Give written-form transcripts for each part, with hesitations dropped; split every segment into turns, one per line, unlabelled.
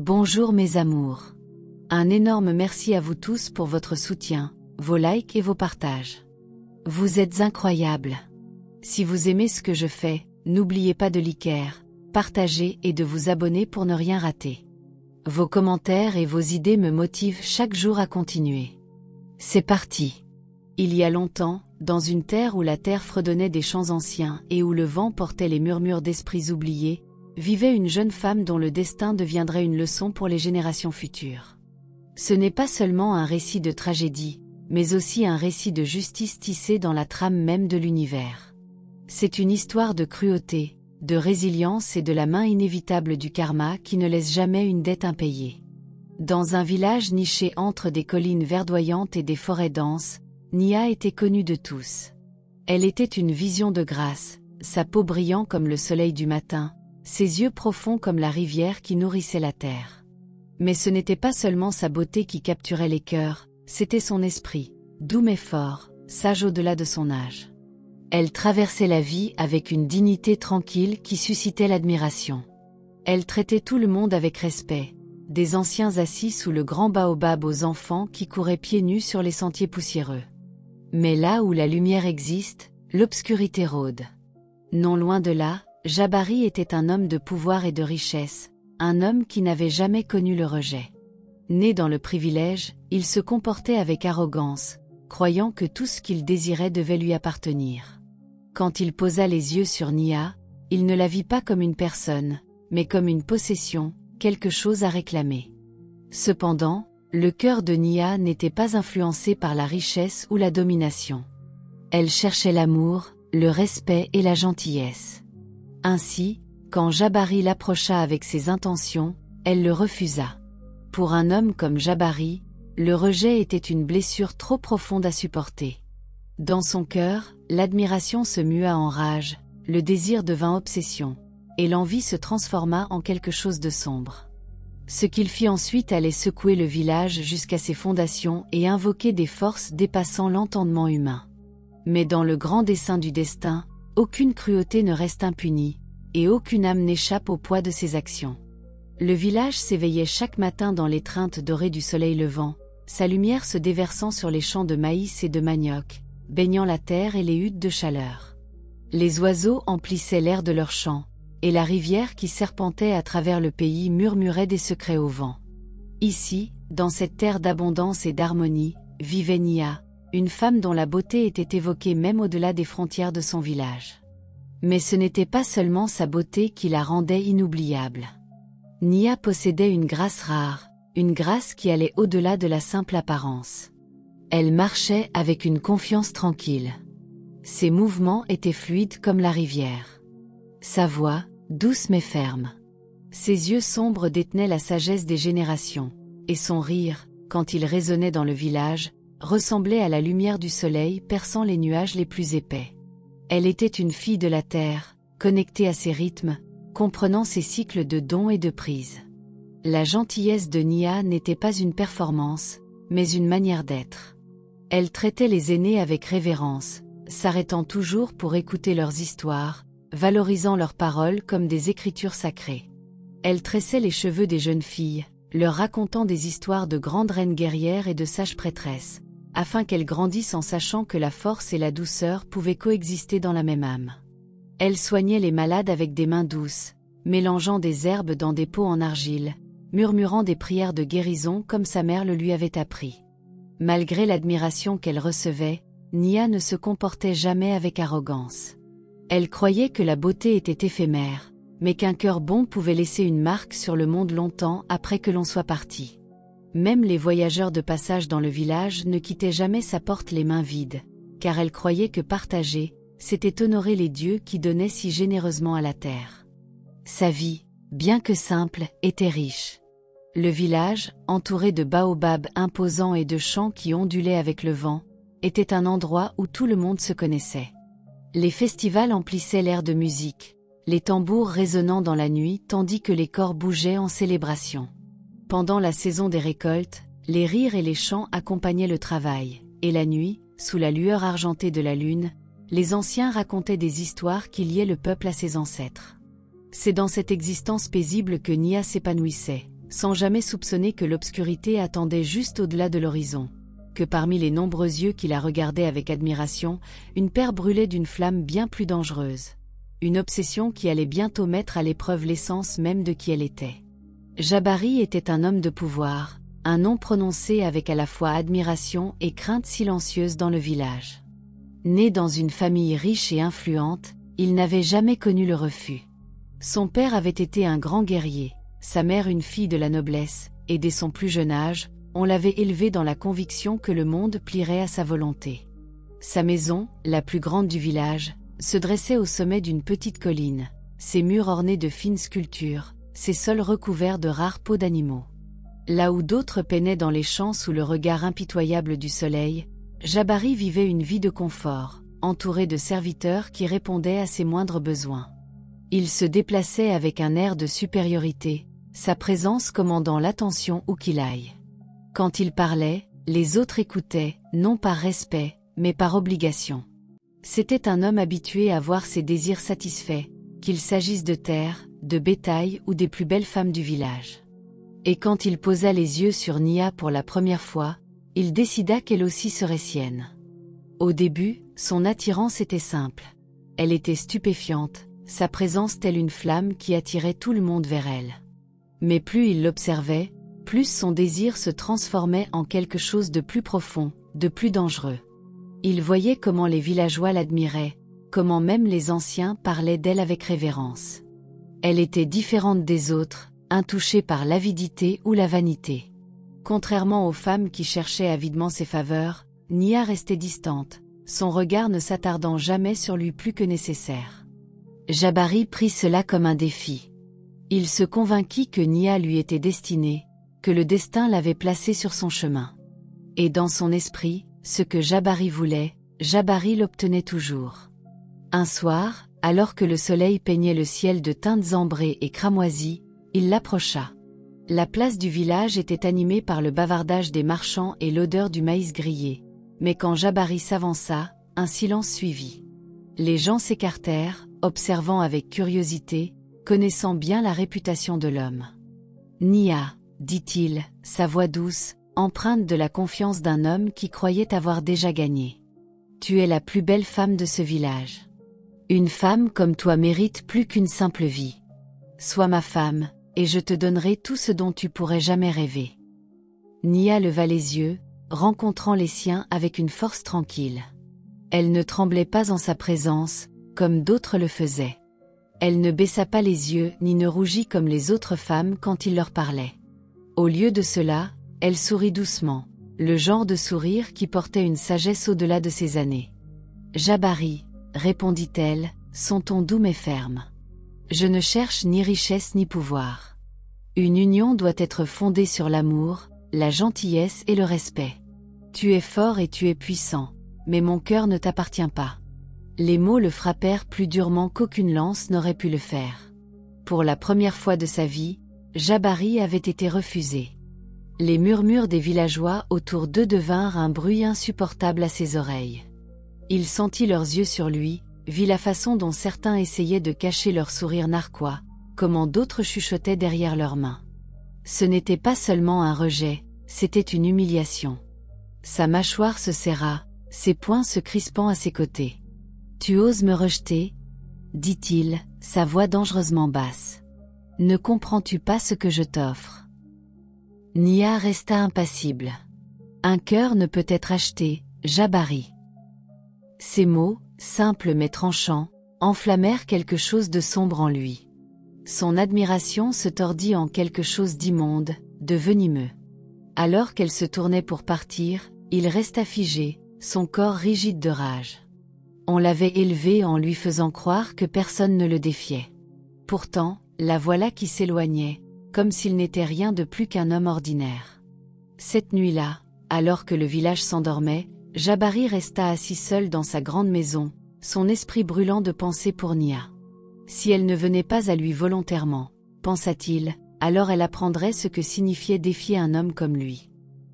Bonjour mes amours. Un énorme merci à vous tous pour votre soutien, vos likes et vos partages. Vous êtes incroyables. Si vous aimez ce que je fais, n'oubliez pas de liker, partager et de vous abonner pour ne rien rater. Vos commentaires et vos idées me motivent chaque jour à continuer. C'est parti. Il y a longtemps, dans une terre où la terre fredonnait des chants anciens et où le vent portait les murmures d'esprits oubliés, vivait une jeune femme dont le destin deviendrait une leçon pour les générations futures. Ce n'est pas seulement un récit de tragédie, mais aussi un récit de justice tissé dans la trame même de l'univers. C'est une histoire de cruauté, de résilience et de la main inévitable du karma qui ne laisse jamais une dette impayée. Dans un village niché entre des collines verdoyantes et des forêts denses, Nia était connue de tous. Elle était une vision de grâce, sa peau brillant comme le soleil du matin, ses yeux profonds comme la rivière qui nourrissait la terre. Mais ce n'était pas seulement sa beauté qui capturait les cœurs, c'était son esprit, doux mais fort, sage au-delà de son âge. Elle traversait la vie avec une dignité tranquille qui suscitait l'admiration. Elle traitait tout le monde avec respect, des anciens assis sous le grand baobab aux enfants qui couraient pieds nus sur les sentiers poussiéreux. Mais là où la lumière existe, l'obscurité rôde. Non loin de là, Jabari était un homme de pouvoir et de richesse, un homme qui n'avait jamais connu le rejet. Né dans le privilège, il se comportait avec arrogance, croyant que tout ce qu'il désirait devait lui appartenir. Quand il posa les yeux sur Nia, il ne la vit pas comme une personne, mais comme une possession, quelque chose à réclamer. Cependant, le cœur de Nia n'était pas influencé par la richesse ou la domination. Elle cherchait l'amour, le respect et la gentillesse. Ainsi, quand Jabari l'approcha avec ses intentions, elle le refusa. Pour un homme comme Jabari, le rejet était une blessure trop profonde à supporter. Dans son cœur, l'admiration se mua en rage, le désir devint obsession, et l'envie se transforma en quelque chose de sombre. Ce qu'il fit ensuite allait secouer le village jusqu'à ses fondations et invoquer des forces dépassant l'entendement humain. Mais dans le grand dessein du destin, aucune cruauté ne reste impunie, et aucune âme n'échappe au poids de ses actions. Le village s'éveillait chaque matin dans l'étreinte dorée du soleil levant, sa lumière se déversant sur les champs de maïs et de manioc, baignant la terre et les huttes de chaleur. Les oiseaux emplissaient l'air de leurs chants, et la rivière qui serpentait à travers le pays murmurait des secrets au vent. Ici, dans cette terre d'abondance et d'harmonie, vivait Nia, une femme dont la beauté était évoquée même au-delà des frontières de son village. Mais ce n'était pas seulement sa beauté qui la rendait inoubliable. Nia possédait une grâce rare, une grâce qui allait au-delà de la simple apparence. Elle marchait avec une confiance tranquille. Ses mouvements étaient fluides comme la rivière. Sa voix, douce mais ferme. Ses yeux sombres détenaient la sagesse des générations, et son rire, quand il résonnait dans le village, ressemblait à la lumière du soleil perçant les nuages les plus épais. Elle était une fille de la terre, connectée à ses rythmes, comprenant ses cycles de dons et de prise. La gentillesse de Nia n'était pas une performance, mais une manière d'être. Elle traitait les aînés avec révérence, s'arrêtant toujours pour écouter leurs histoires, valorisant leurs paroles comme des écritures sacrées. Elle tressait les cheveux des jeunes filles, leur racontant des histoires de grandes reines guerrières et de sages prêtresses, afin qu'elles grandissent en sachant que la force et la douceur pouvaient coexister dans la même âme. Elle soignait les malades avec des mains douces, mélangeant des herbes dans des pots en argile, murmurant des prières de guérison comme sa mère le lui avait appris. Malgré l'admiration qu'elle recevait, Nia ne se comportait jamais avec arrogance. Elle croyait que la beauté était éphémère, mais qu'un cœur bon pouvait laisser une marque sur le monde longtemps après que l'on soit parti. Même les voyageurs de passage dans le village ne quittaient jamais sa porte les mains vides, car elle croyait que partager, c'était honorer les dieux qui donnaient si généreusement à la terre. Sa vie, bien que simple, était riche. Le village, entouré de baobabs imposants et de champs qui ondulaient avec le vent, était un endroit où tout le monde se connaissait. Les festivals emplissaient l'air de musique, les tambours résonnant dans la nuit tandis que les corps bougeaient en célébration. Pendant la saison des récoltes, les rires et les chants accompagnaient le travail, et la nuit, sous la lueur argentée de la lune, les anciens racontaient des histoires qui liaient le peuple à ses ancêtres. C'est dans cette existence paisible que Nia s'épanouissait, sans jamais soupçonner que l'obscurité attendait juste au-delà de l'horizon, que parmi les nombreux yeux qui la regardaient avec admiration, une paire brûlait d'une flamme bien plus dangereuse. Une obsession qui allait bientôt mettre à l'épreuve l'essence même de qui elle était. Jabari était un homme de pouvoir, un nom prononcé avec à la fois admiration et crainte silencieuse dans le village. Né dans une famille riche et influente, il n'avait jamais connu le refus. Son père avait été un grand guerrier, sa mère une fille de la noblesse, et dès son plus jeune âge, on l'avait élevé dans la conviction que le monde plierait à sa volonté. Sa maison, la plus grande du village, se dressait au sommet d'une petite colline, ses murs ornés de fines sculptures, ses sols recouverts de rares peaux d'animaux. Là où d'autres peinaient dans les champs sous le regard impitoyable du soleil, Jabari vivait une vie de confort, entouré de serviteurs qui répondaient à ses moindres besoins. Il se déplaçait avec un air de supériorité, sa présence commandant l'attention où qu'il aille. Quand il parlait, les autres écoutaient, non par respect, mais par obligation. C'était un homme habitué à voir ses désirs satisfaits, qu'il s'agisse de terre, de bétail ou des plus belles femmes du village. Et quand il posa les yeux sur Nia pour la première fois, il décida qu'elle aussi serait sienne. Au début, son attirance était simple. Elle était stupéfiante, sa présence telle une flamme qui attirait tout le monde vers elle. Mais plus il l'observait, plus son désir se transformait en quelque chose de plus profond, de plus dangereux. Il voyait comment les villageois l'admiraient, comment même les anciens parlaient d'elle avec révérence. Elle était différente des autres, intouchée par l'avidité ou la vanité. Contrairement aux femmes qui cherchaient avidement ses faveurs, Nia restait distante, son regard ne s'attardant jamais sur lui plus que nécessaire. Jabari prit cela comme un défi. Il se convainquit que Nia lui était destinée, que le destin l'avait placée sur son chemin. Et dans son esprit, ce que Jabari voulait, Jabari l'obtenait toujours. Un soir, alors que le soleil peignait le ciel de teintes ambrées et cramoisies, il l'approcha. La place du village était animée par le bavardage des marchands et l'odeur du maïs grillé. Mais quand Jabari s'avança, un silence suivit. Les gens s'écartèrent, observant avec curiosité, connaissant bien la réputation de l'homme. « Nia », dit-il, sa voix douce, empreinte de la confiance d'un homme qui croyait avoir déjà gagné. « Tu es la plus belle femme de ce village. Une femme comme toi mérite plus qu'une simple vie. Sois ma femme, et je te donnerai tout ce dont tu pourrais jamais rêver. » Nia leva les yeux, rencontrant les siens avec une force tranquille. Elle ne tremblait pas en sa présence, comme d'autres le faisaient. Elle ne baissa pas les yeux ni ne rougit comme les autres femmes quand il leur parlait. Au lieu de cela, elle sourit doucement, le genre de sourire qui portait une sagesse au-delà de ses années. « Jabari, » répondit-elle, son ton doux mais ferme. « Je ne cherche ni richesse ni pouvoir. Une union doit être fondée sur l'amour, la gentillesse et le respect. Tu es fort et tu es puissant, mais mon cœur ne t'appartient pas. » Les mots le frappèrent plus durement qu'aucune lance n'aurait pu le faire. Pour la première fois de sa vie, Jabari avait été refusé. Les murmures des villageois autour d'eux devinrent un bruit insupportable à ses oreilles. Il sentit leurs yeux sur lui, vit la façon dont certains essayaient de cacher leur sourire narquois, comment d'autres chuchotaient derrière leurs mains. Ce n'était pas seulement un rejet, c'était une humiliation. Sa mâchoire se serra, ses poings se crispant à ses côtés. « Tu oses me rejeter ?» dit-il, sa voix dangereusement basse. « Ne comprends-tu pas ce que je t'offre ?» Nia resta impassible. « Un cœur ne peut être acheté, Jabari. » Ces mots, simples mais tranchants, enflammèrent quelque chose de sombre en lui. Son admiration se tordit en quelque chose d'immonde, de venimeux. Alors qu'elle se tournait pour partir, il resta figé, son corps rigide de rage. On l'avait élevé en lui faisant croire que personne ne le défiait. Pourtant, la voilà qui s'éloignait, comme s'il n'était rien de plus qu'un homme ordinaire. Cette nuit-là, alors que le village s'endormait, Jabari resta assis seul dans sa grande maison, son esprit brûlant de pensées pour Nia. Si elle ne venait pas à lui volontairement, pensa-t-il, alors elle apprendrait ce que signifiait défier un homme comme lui.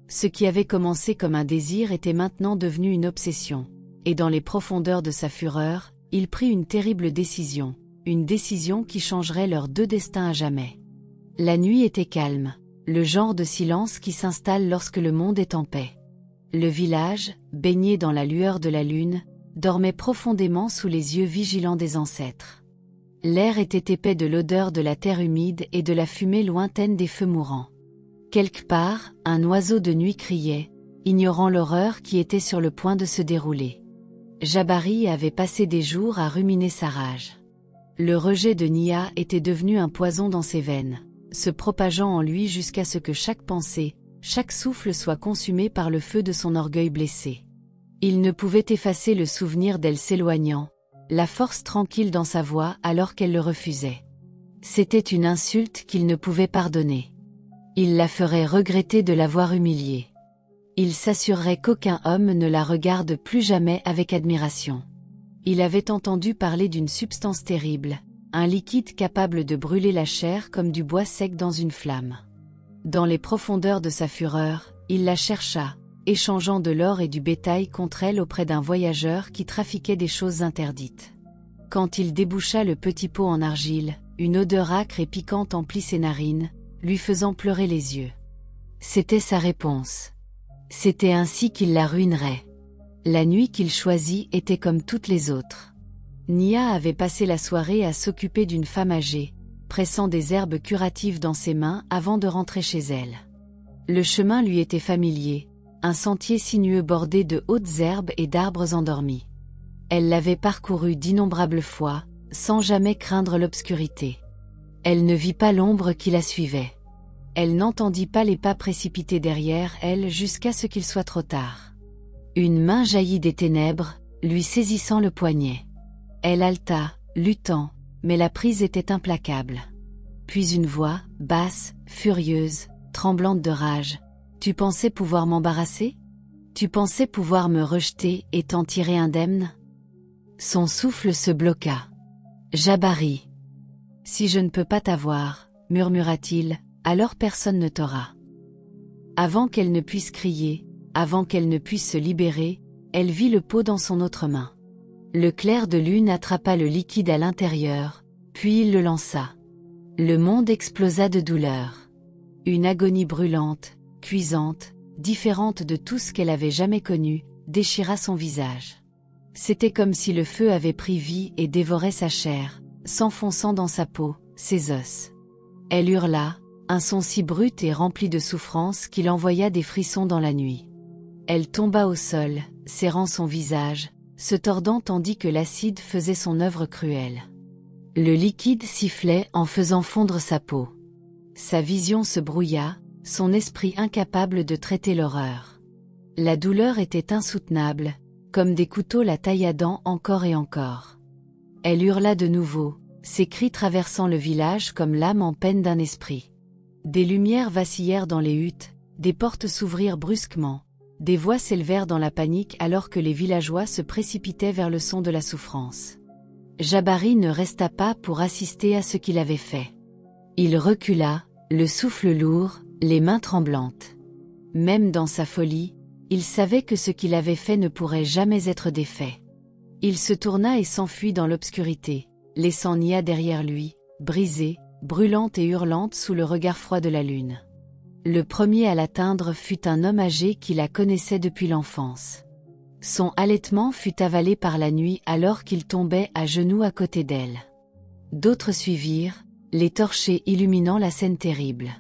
Ce qui avait commencé comme un désir était maintenant devenu une obsession. Et dans les profondeurs de sa fureur, il prit une terrible décision, une décision qui changerait leurs deux destins à jamais. La nuit était calme, le genre de silence qui s'installe lorsque le monde est en paix. Le village, baigné dans la lueur de la lune, dormait profondément sous les yeux vigilants des ancêtres. L'air était épais de l'odeur de la terre humide et de la fumée lointaine des feux mourants. Quelque part, un oiseau de nuit criait, ignorant l'horreur qui était sur le point de se dérouler. Jabari avait passé des jours à ruminer sa rage. Le rejet de Nia était devenu un poison dans ses veines, se propageant en lui jusqu'à ce que chaque pensée, chaque souffle soit consumé par le feu de son orgueil blessé. Il ne pouvait effacer le souvenir d'elle s'éloignant, la force tranquille dans sa voix alors qu'elle le refusait. C'était une insulte qu'il ne pouvait pardonner. Il la ferait regretter de l'avoir humiliée. Il s'assurerait qu'aucun homme ne la regarde plus jamais avec admiration. Il avait entendu parler d'une substance terrible, un liquide capable de brûler la chair comme du bois sec dans une flamme. Dans les profondeurs de sa fureur, il la chercha, échangeant de l'or et du bétail contre elle auprès d'un voyageur qui trafiquait des choses interdites. Quand il déboucha le petit pot en argile, une odeur âcre et piquante emplit ses narines, lui faisant pleurer les yeux. C'était sa réponse. C'était ainsi qu'il la ruinerait. La nuit qu'il choisit était comme toutes les autres. Nia avait passé la soirée à s'occuper d'une femme âgée, pressant des herbes curatives dans ses mains avant de rentrer chez elle. Le chemin lui était familier, un sentier sinueux bordé de hautes herbes et d'arbres endormis. Elle l'avait parcouru d'innombrables fois, sans jamais craindre l'obscurité. Elle ne vit pas l'ombre qui la suivait. Elle n'entendit pas les pas précipités derrière elle jusqu'à ce qu'il soit trop tard. Une main jaillit des ténèbres, lui saisissant le poignet. Elle haleta, luttant, mais la prise était implacable. Puis une voix, basse, furieuse, tremblante de rage. « Tu pensais pouvoir m'embarrasser ? Tu pensais pouvoir me rejeter et t'en tirer indemne ?» Son souffle se bloqua. « Jabari. Si je ne peux pas t'avoir, murmura-t-il, alors personne ne t'aura. » Avant qu'elle ne puisse crier, avant qu'elle ne puisse se libérer, elle vit le pot dans son autre main. Le clair de lune attrapa le liquide à l'intérieur, puis il le lança. Le monde explosa de douleur. Une agonie brûlante, cuisante, différente de tout ce qu'elle avait jamais connu, déchira son visage. C'était comme si le feu avait pris vie et dévorait sa chair, s'enfonçant dans sa peau, ses os. Elle hurla, un son si brut et rempli de souffrance qu'il envoya des frissons dans la nuit. Elle tomba au sol, serrant son visage, se tordant tandis que l'acide faisait son œuvre cruelle. Le liquide sifflait en faisant fondre sa peau. Sa vision se brouilla, son esprit incapable de traiter l'horreur. La douleur était insoutenable, comme des couteaux la tailladant encore et encore. Elle hurla de nouveau, ses cris traversant le village comme l'âme en peine d'un esprit. Des lumières vacillèrent dans les huttes, des portes s'ouvrirent brusquement, des voix s'élevèrent dans la panique alors que les villageois se précipitaient vers le son de la souffrance. Jabari ne resta pas pour assister à ce qu'il avait fait. Il recula, le souffle lourd, les mains tremblantes. Même dans sa folie, il savait que ce qu'il avait fait ne pourrait jamais être défait. Il se tourna et s'enfuit dans l'obscurité, laissant Nia derrière lui, brisée, brûlante et hurlante sous le regard froid de la lune. Le premier à l'atteindre fut un homme âgé qui la connaissait depuis l'enfance. Son halètement fut avalé par la nuit alors qu'il tombait à genoux à côté d'elle. D'autres suivirent, les torchers illuminant la scène terrible.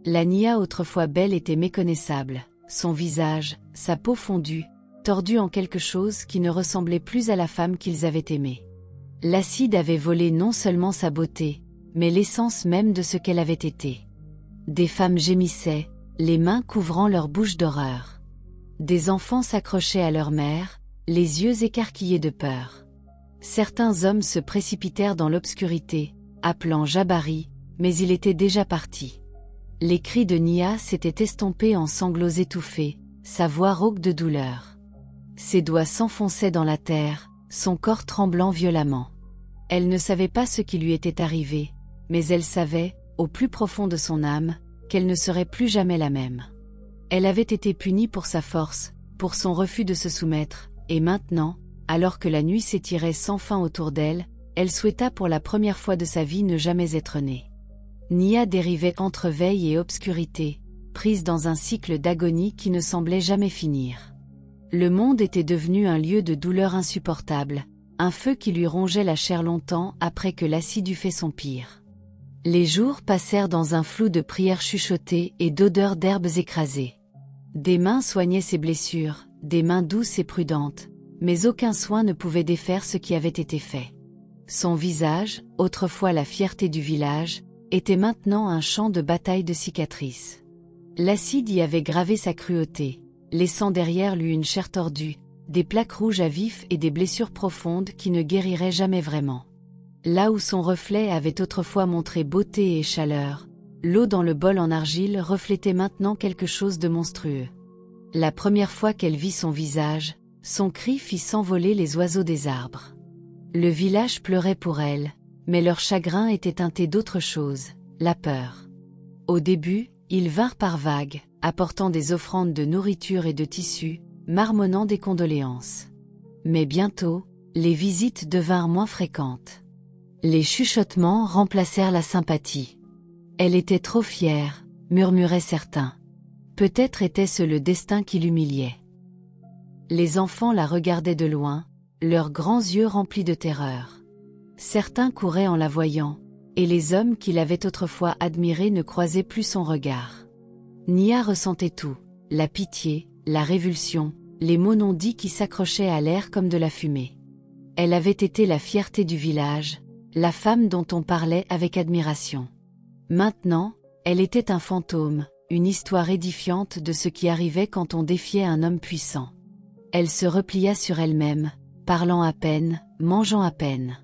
La Nia autrefois belle était méconnaissable, son visage, sa peau fondue, tordue en quelque chose qui ne ressemblait plus à la femme qu'ils avaient aimée. L'acide avait volé non seulement sa beauté, mais l'essence même de ce qu'elle avait été. Des femmes gémissaient, les mains couvrant leur bouche d'horreur. Des enfants s'accrochaient à leur mère, les yeux écarquillés de peur. Certains hommes se précipitèrent dans l'obscurité, appelant Jabari, mais il était déjà parti. Les cris de Nia s'étaient estompés en sanglots étouffés, sa voix rauque de douleur. Ses doigts s'enfonçaient dans la terre, son corps tremblant violemment. Elle ne savait pas ce qui lui était arrivé, mais elle savait, au plus profond de son âme, qu'elle ne serait plus jamais la même. Elle avait été punie pour sa force, pour son refus de se soumettre, et maintenant, alors que la nuit s'étirait sans fin autour d'elle, elle souhaita pour la première fois de sa vie ne jamais être née. Nia dérivait entre veille et obscurité, prise dans un cycle d'agonie qui ne semblait jamais finir. Le monde était devenu un lieu de douleur insupportable, un feu qui lui rongeait la chair longtemps après que l'acide eut fait son pire. Les jours passèrent dans un flou de prières chuchotées et d'odeurs d'herbes écrasées. Des mains soignaient ses blessures, des mains douces et prudentes, mais aucun soin ne pouvait défaire ce qui avait été fait. Son visage, autrefois la fierté du village, était maintenant un champ de bataille de cicatrices. L'acide y avait gravé sa cruauté, laissant derrière lui une chair tordue, des plaques rouges à vif et des blessures profondes qui ne guériraient jamais vraiment. Là où son reflet avait autrefois montré beauté et chaleur, l'eau dans le bol en argile reflétait maintenant quelque chose de monstrueux. La première fois qu'elle vit son visage, son cri fit s'envoler les oiseaux des arbres. Le village pleurait pour elle, mais leur chagrin était teinté d'autre chose, la peur. Au début, ils vinrent par vagues, apportant des offrandes de nourriture et de tissus, marmonnant des condoléances. Mais bientôt, les visites devinrent moins fréquentes. Les chuchotements remplacèrent la sympathie. Elle était trop fière, murmuraient certains. Peut-être était-ce le destin qui l'humiliait. Les enfants la regardaient de loin, leurs grands yeux remplis de terreur. Certains couraient en la voyant, et les hommes qui l'avaient autrefois admirée ne croisaient plus son regard. Nia ressentait tout, la pitié, la révulsion, les mots non dits qui s'accrochaient à l'air comme de la fumée. Elle avait été la fierté du village, la femme dont on parlait avec admiration. Maintenant, elle était un fantôme, une histoire édifiante de ce qui arrivait quand on défiait un homme puissant. Elle se replia sur elle-même, parlant à peine, mangeant à peine.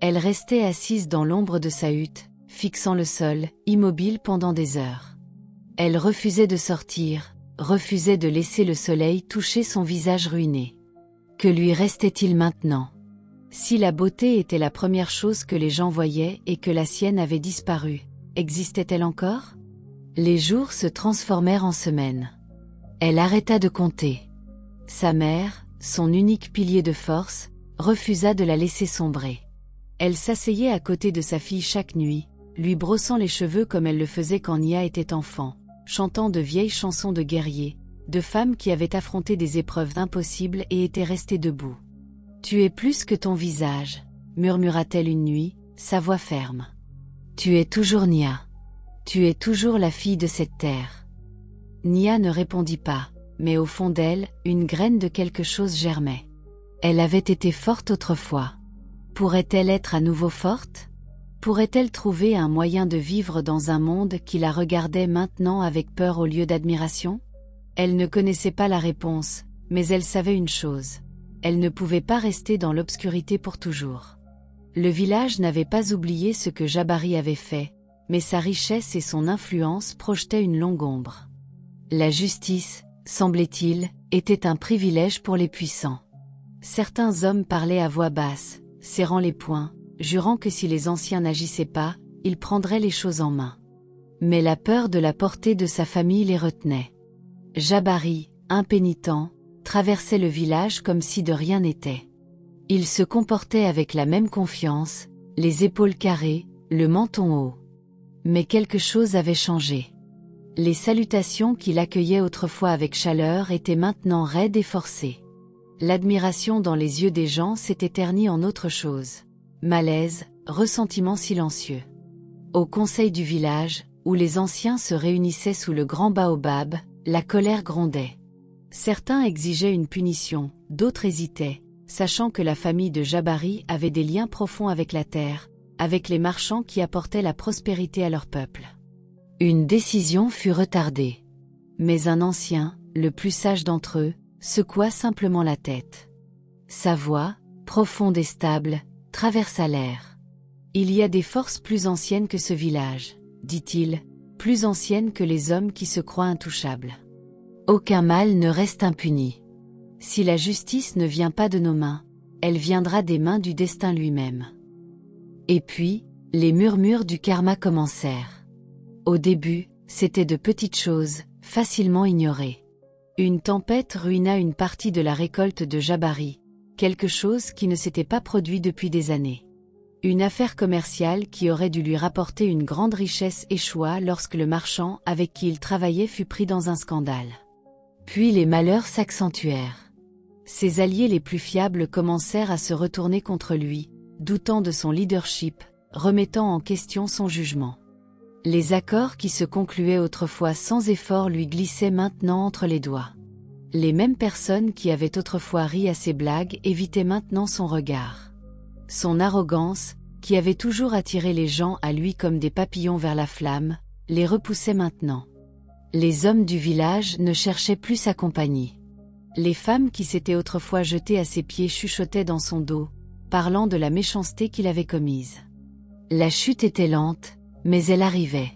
Elle restait assise dans l'ombre de sa hutte, fixant le sol, immobile pendant des heures. Elle refusait de sortir, refusait de laisser le soleil toucher son visage ruiné. Que lui restait-il maintenant? Si la beauté était la première chose que les gens voyaient et que la sienne avait disparu, existait-elle encore? Les jours se transformèrent en semaines. Elle arrêta de compter. Sa mère, son unique pilier de force, refusa de la laisser sombrer. Elle s'asseyait à côté de sa fille chaque nuit, lui brossant les cheveux comme elle le faisait quand Nia était enfant, chantant de vieilles chansons de guerriers, de femmes qui avaient affronté des épreuves impossibles et étaient restées debout. « Tu es plus que ton visage », murmura-t-elle une nuit, sa voix ferme. « Tu es toujours Nia. Tu es toujours la fille de cette terre. » Nia ne répondit pas, mais au fond d'elle, une graine de quelque chose germait. Elle avait été forte autrefois. Pourrait-elle être à nouveau forte? Pourrait-elle trouver un moyen de vivre dans un monde qui la regardait maintenant avec peur au lieu d'admiration? Elle ne connaissait pas la réponse, mais elle savait une chose. Elle ne pouvait pas rester dans l'obscurité pour toujours. Le village n'avait pas oublié ce que Jabari avait fait, mais sa richesse et son influence projetaient une longue ombre. La justice, semblait-il, était un privilège pour les puissants. Certains hommes parlaient à voix basse, serrant les poings, jurant que si les anciens n'agissaient pas, ils prendraient les choses en main. Mais la peur de la portée de sa famille les retenait. Jabari, impénitent, traversait le village comme si de rien n'était. Il se comportait avec la même confiance, les épaules carrées, le menton haut. Mais quelque chose avait changé. Les salutations qu'il accueillait autrefois avec chaleur étaient maintenant raides et forcées. L'admiration dans les yeux des gens s'était ternie en autre chose. Malaise, ressentiment silencieux. Au conseil du village, où les anciens se réunissaient sous le grand baobab, la colère grondait. Certains exigeaient une punition, d'autres hésitaient, sachant que la famille de Jabari avait des liens profonds avec la terre, avec les marchands qui apportaient la prospérité à leur peuple. Une décision fut retardée. Mais un ancien, le plus sage d'entre eux, secoua simplement la tête. Sa voix, profonde et stable, traversa l'air. « Il y a des forces plus anciennes que ce village, » dit-il, « plus anciennes que les hommes qui se croient intouchables. Aucun mal ne reste impuni. Si la justice ne vient pas de nos mains, elle viendra des mains du destin lui-même. » Et puis, les murmures du karma commencèrent. Au début, c'était de petites choses, facilement ignorées. Une tempête ruina une partie de la récolte de Jabari, quelque chose qui ne s'était pas produit depuis des années. Une affaire commerciale qui aurait dû lui rapporter une grande richesse échoua lorsque le marchand avec qui il travaillait fut pris dans un scandale. Puis les malheurs s'accentuèrent. Ses alliés les plus fiables commencèrent à se retourner contre lui, doutant de son leadership, remettant en question son jugement. Les accords qui se concluaient autrefois sans effort lui glissaient maintenant entre les doigts. Les mêmes personnes qui avaient autrefois ri à ses blagues évitaient maintenant son regard. Son arrogance, qui avait toujours attiré les gens à lui comme des papillons vers la flamme, les repoussait maintenant. Les hommes du village ne cherchaient plus sa compagnie. Les femmes qui s'étaient autrefois jetées à ses pieds chuchotaient dans son dos, parlant de la méchanceté qu'il avait commise. La chute était lente, mais elle arrivait.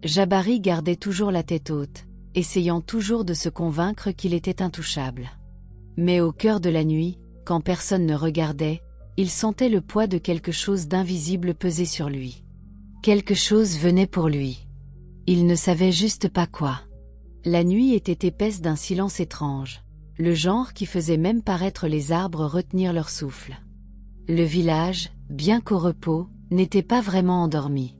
Jabari gardait toujours la tête haute, essayant toujours de se convaincre qu'il était intouchable. Mais au cœur de la nuit, quand personne ne regardait, il sentait le poids de quelque chose d'invisible peser sur lui. Quelque chose venait pour lui. Il ne savait juste pas quoi. La nuit était épaisse d'un silence étrange, le genre qui faisait même paraître les arbres retenir leur souffle. Le village, bien qu'au repos, n'était pas vraiment endormi.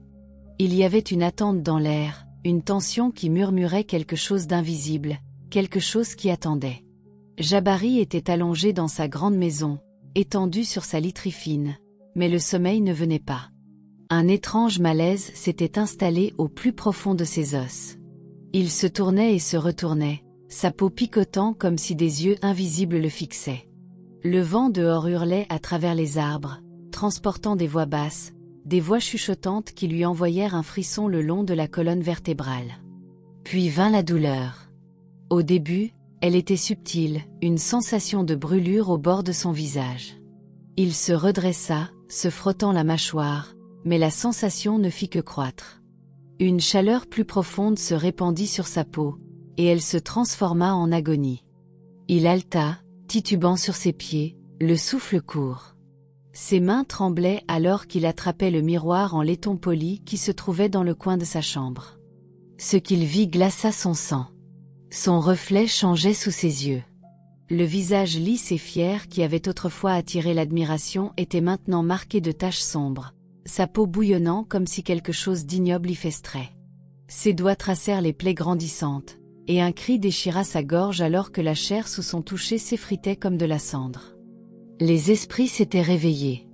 Il y avait une attente dans l'air, une tension qui murmurait quelque chose d'invisible, quelque chose qui attendait. Jabari était allongé dans sa grande maison, étendu sur sa literie fine, mais le sommeil ne venait pas. Un étrange malaise s'était installé au plus profond de ses os. Il se tournait et se retournait, sa peau picotant comme si des yeux invisibles le fixaient. Le vent dehors hurlait à travers les arbres, transportant des voix basses, des voix chuchotantes qui lui envoyèrent un frisson le long de la colonne vertébrale. Puis vint la douleur. Au début, elle était subtile, une sensation de brûlure au bord de son visage. Il se redressa, se frottant la mâchoire, mais la sensation ne fit que croître. Une chaleur plus profonde se répandit sur sa peau, et elle se transforma en agonie. Il haleta, titubant sur ses pieds, le souffle court. Ses mains tremblaient alors qu'il attrapait le miroir en laiton poli qui se trouvait dans le coin de sa chambre. Ce qu'il vit glaça son sang. Son reflet changeait sous ses yeux. Le visage lisse et fier qui avait autrefois attiré l'admiration était maintenant marqué de taches sombres, sa peau bouillonnant comme si quelque chose d'ignoble y festrait. Ses doigts tracèrent les plaies grandissantes, et un cri déchira sa gorge alors que la chair sous son toucher s'effritait comme de la cendre. Les esprits s'étaient réveillés.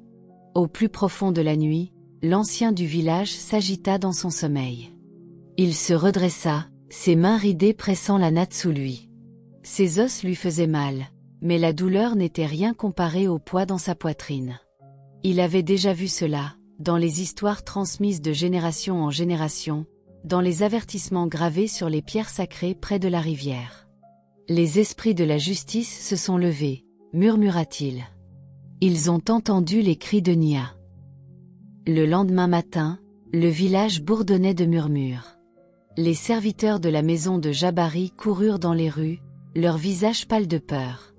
Au plus profond de la nuit, l'ancien du village s'agita dans son sommeil. Il se redressa, ses mains ridées pressant la natte sous lui. Ses os lui faisaient mal, mais la douleur n'était rien comparée au poids dans sa poitrine. Il avait déjà vu cela, dans les histoires transmises de génération en génération, dans les avertissements gravés sur les pierres sacrées près de la rivière. Les esprits de la justice se sont levés, murmura-t-il. Ils ont entendu les cris de Nia. Le lendemain matin, le village bourdonnait de murmures. Les serviteurs de la maison de Jabari coururent dans les rues, leurs visages pâles de peur.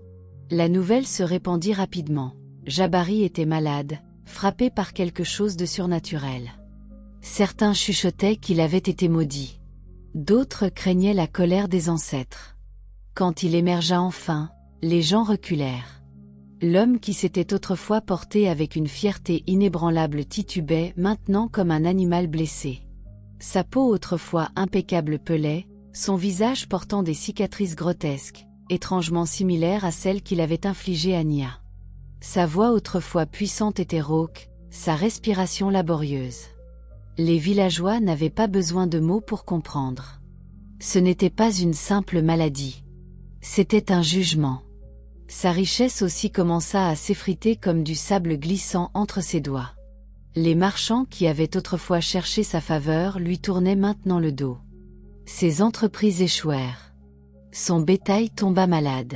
La nouvelle se répandit rapidement. Jabari était malade, frappé par quelque chose de surnaturel. Certains chuchotaient qu'il avait été maudit. D'autres craignaient la colère des ancêtres. Quand il émergea enfin, les gens reculèrent. L'homme qui s'était autrefois porté avec une fierté inébranlable titubait maintenant comme un animal blessé. Sa peau autrefois impeccable pelait, son visage portant des cicatrices grotesques, étrangement similaires à celles qu'il avait infligées à Nia. Sa voix autrefois puissante était rauque, sa respiration laborieuse. Les villageois n'avaient pas besoin de mots pour comprendre. Ce n'était pas une simple maladie. C'était un jugement. Sa richesse aussi commença à s'effriter comme du sable glissant entre ses doigts. Les marchands qui avaient autrefois cherché sa faveur lui tournaient maintenant le dos. Ses entreprises échouèrent. Son bétail tomba malade.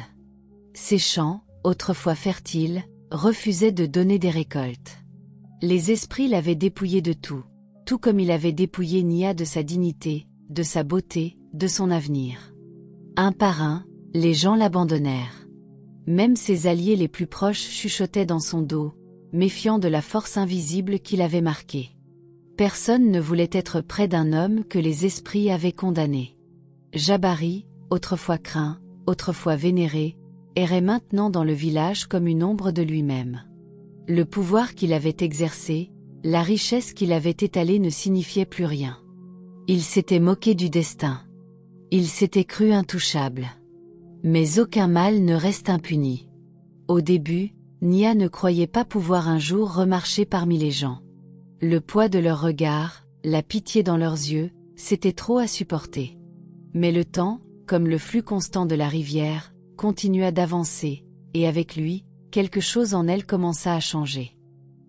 Ses champs, autrefois fertiles, refusaient de donner des récoltes. Les esprits l'avaient dépouillé de tout, tout comme il avait dépouillé Nia de sa dignité, de sa beauté, de son avenir. Un par un, les gens l'abandonnèrent. Même ses alliés les plus proches chuchotaient dans son dos, méfiant de la force invisible qui l'avait marqué. Personne ne voulait être près d'un homme que les esprits avaient condamné. Jabari, autrefois craint, autrefois vénéré, errait maintenant dans le village comme une ombre de lui-même. Le pouvoir qu'il avait exercé, la richesse qu'il avait étalée ne signifiait plus rien. Il s'était moqué du destin. Il s'était cru intouchable. Mais aucun mal ne reste impuni. Au début, Nia ne croyait pas pouvoir un jour remarcher parmi les gens. Le poids de leurs regards, la pitié dans leurs yeux, c'était trop à supporter. Mais le temps, comme le flux constant de la rivière, continua d'avancer, et avec lui, quelque chose en elle commença à changer.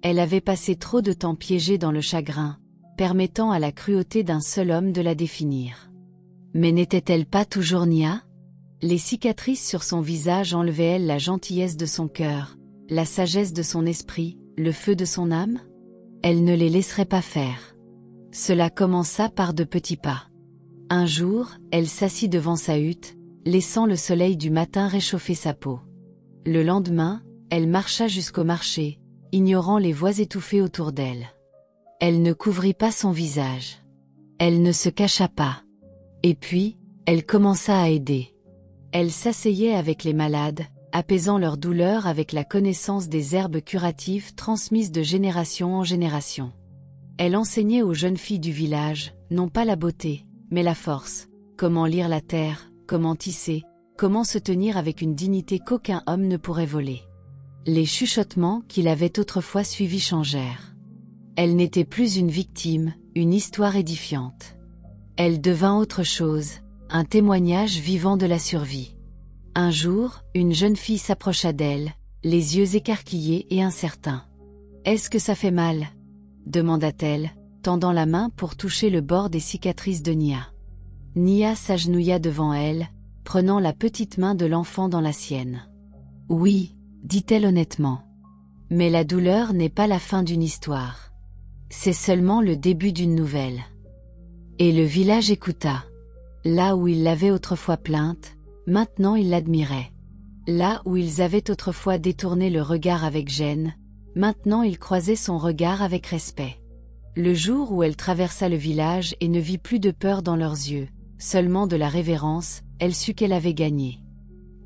Elle avait passé trop de temps piégée dans le chagrin, permettant à la cruauté d'un seul homme de la définir. Mais n'était-elle pas toujours Nia? Les cicatrices sur son visage enlevaient-elles la gentillesse de son cœur, la sagesse de son esprit, le feu de son âme? Elle ne les laisserait pas faire. Cela commença par de petits pas. Un jour, elle s'assit devant sa hutte, laissant le soleil du matin réchauffer sa peau. Le lendemain, elle marcha jusqu'au marché, ignorant les voix étouffées autour d'elle. Elle ne couvrit pas son visage. Elle ne se cacha pas. Et puis, elle commença à aider. Elle s'asseyait avec les malades, apaisant leur douleur avec la connaissance des herbes curatives transmises de génération en génération. Elle enseignait aux jeunes filles du village, non pas la beauté, mais la force, comment lire la terre, comment tisser, comment se tenir avec une dignité qu'aucun homme ne pourrait voler. Les chuchotements qui l'avaient autrefois suivie changèrent. Elle n'était plus une victime, une histoire édifiante. Elle devint autre chose, un témoignage vivant de la survie. Un jour, une jeune fille s'approcha d'elle, les yeux écarquillés et incertains. « Est-ce que ça fait mal ?» demanda-t-elle, tendant la main pour toucher le bord des cicatrices de Nia. Nia s'agenouilla devant elle, prenant la petite main de l'enfant dans la sienne. « Oui, » dit-elle honnêtement. « Mais la douleur n'est pas la fin d'une histoire. C'est seulement le début d'une nouvelle. » Et le village écouta. Là où ils l'avaient autrefois plainte, maintenant ils l'admiraient. Là où ils avaient autrefois détourné le regard avec gêne, maintenant ils croisaient son regard avec respect. Le jour où elle traversa le village et ne vit plus de peur dans leurs yeux, seulement de la révérence, elle sut qu'elle avait gagné.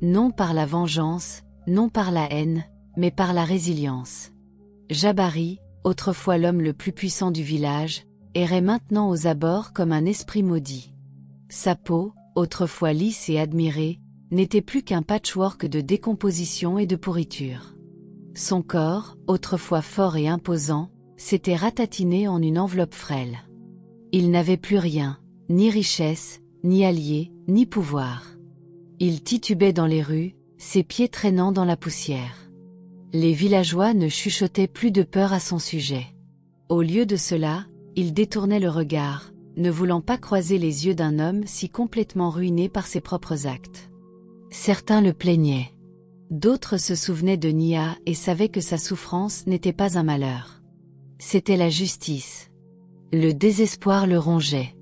Non par la vengeance, non par la haine, mais par la résilience. Jabari, autrefois l'homme le plus puissant du village, errait maintenant aux abords comme un esprit maudit. Sa peau, autrefois lisse et admirée, n'était plus qu'un patchwork de décomposition et de pourriture. Son corps, autrefois fort et imposant, s'était ratatiné en une enveloppe frêle. Il n'avait plus rien, ni richesse, ni alliés, ni pouvoir. Il titubait dans les rues, ses pieds traînant dans la poussière. Les villageois ne chuchotaient plus de peur à son sujet. Au lieu de cela, ils détournaient le regard, ne voulant pas croiser les yeux d'un homme si complètement ruiné par ses propres actes. Certains le plaignaient. D'autres se souvenaient de Nia et savaient que sa souffrance n'était pas un malheur. C'était la justice. Le désespoir le rongeait.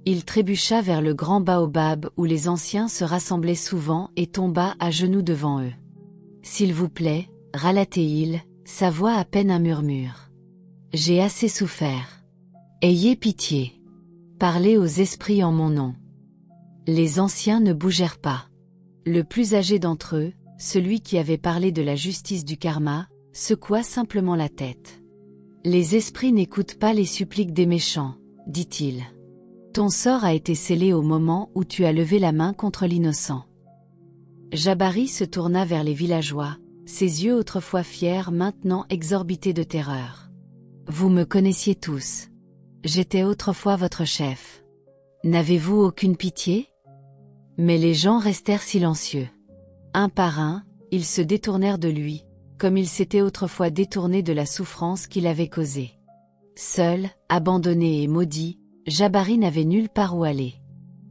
Il trébucha vers le grand baobab où les anciens se rassemblaient souvent et tomba à genoux devant eux. « S'il vous plaît, relatait-il, sa voix à peine un murmure. J'ai assez souffert. Ayez pitié. Parlez aux esprits en mon nom. » Les anciens ne bougèrent pas. Le plus âgé d'entre eux, celui qui avait parlé de la justice du karma, secoua simplement la tête. « Les esprits n'écoutent pas les suppliques des méchants, dit-il. Ton sort a été scellé au moment où tu as levé la main contre l'innocent. » Jabari se tourna vers les villageois, ses yeux autrefois fiers maintenant exorbités de terreur. « Vous me connaissiez tous. J'étais autrefois votre chef. N'avez-vous aucune pitié ?» Mais les gens restèrent silencieux. Un par un, ils se détournèrent de lui, comme il s'était autrefois détourné de la souffrance qu'il avait causée. Seul, abandonné et maudit, Jabari n'avait nulle part où aller.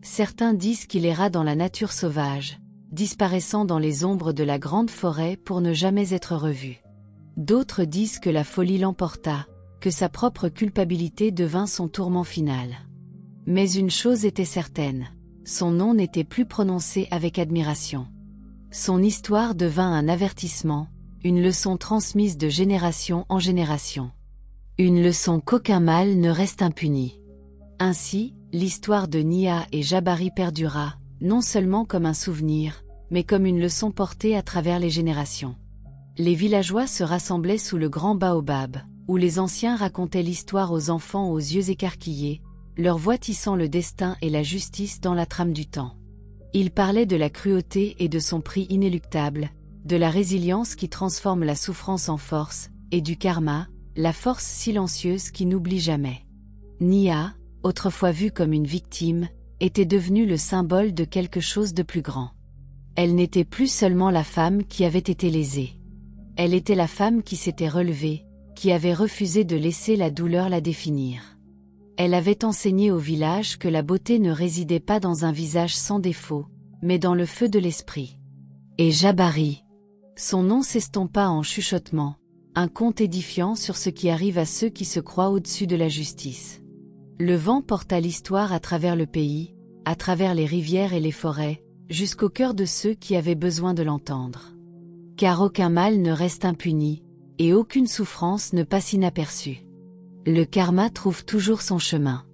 Certains disent qu'il erra dans la nature sauvage, disparaissant dans les ombres de la grande forêt pour ne jamais être revu. D'autres disent que la folie l'emporta, que sa propre culpabilité devint son tourment final. Mais une chose était certaine, son nom n'était plus prononcé avec admiration. Son histoire devint un avertissement, une leçon transmise de génération en génération. Une leçon qu'aucun mal ne reste impuni. Ainsi, l'histoire de Nia et Jabari perdura, non seulement comme un souvenir, mais comme une leçon portée à travers les générations. Les villageois se rassemblaient sous le grand baobab, où les anciens racontaient l'histoire aux enfants aux yeux écarquillés, leur voix tissant le destin et la justice dans la trame du temps. Ils parlaient de la cruauté et de son prix inéluctable, de la résilience qui transforme la souffrance en force, et du karma, la force silencieuse qui n'oublie jamais. Nia, autrefois vue comme une victime, était devenue le symbole de quelque chose de plus grand. Elle n'était plus seulement la femme qui avait été lésée. Elle était la femme qui s'était relevée, qui avait refusé de laisser la douleur la définir. Elle avait enseigné au village que la beauté ne résidait pas dans un visage sans défaut, mais dans le feu de l'esprit. Et Jabari. Son nom s'estompa en chuchotement, un conte édifiant sur ce qui arrive à ceux qui se croient au-dessus de la justice. Le vent porta l'histoire à travers le pays, à travers les rivières et les forêts, jusqu'au cœur de ceux qui avaient besoin de l'entendre. Car aucun mal ne reste impuni, et aucune souffrance ne passe inaperçue. Le karma trouve toujours son chemin.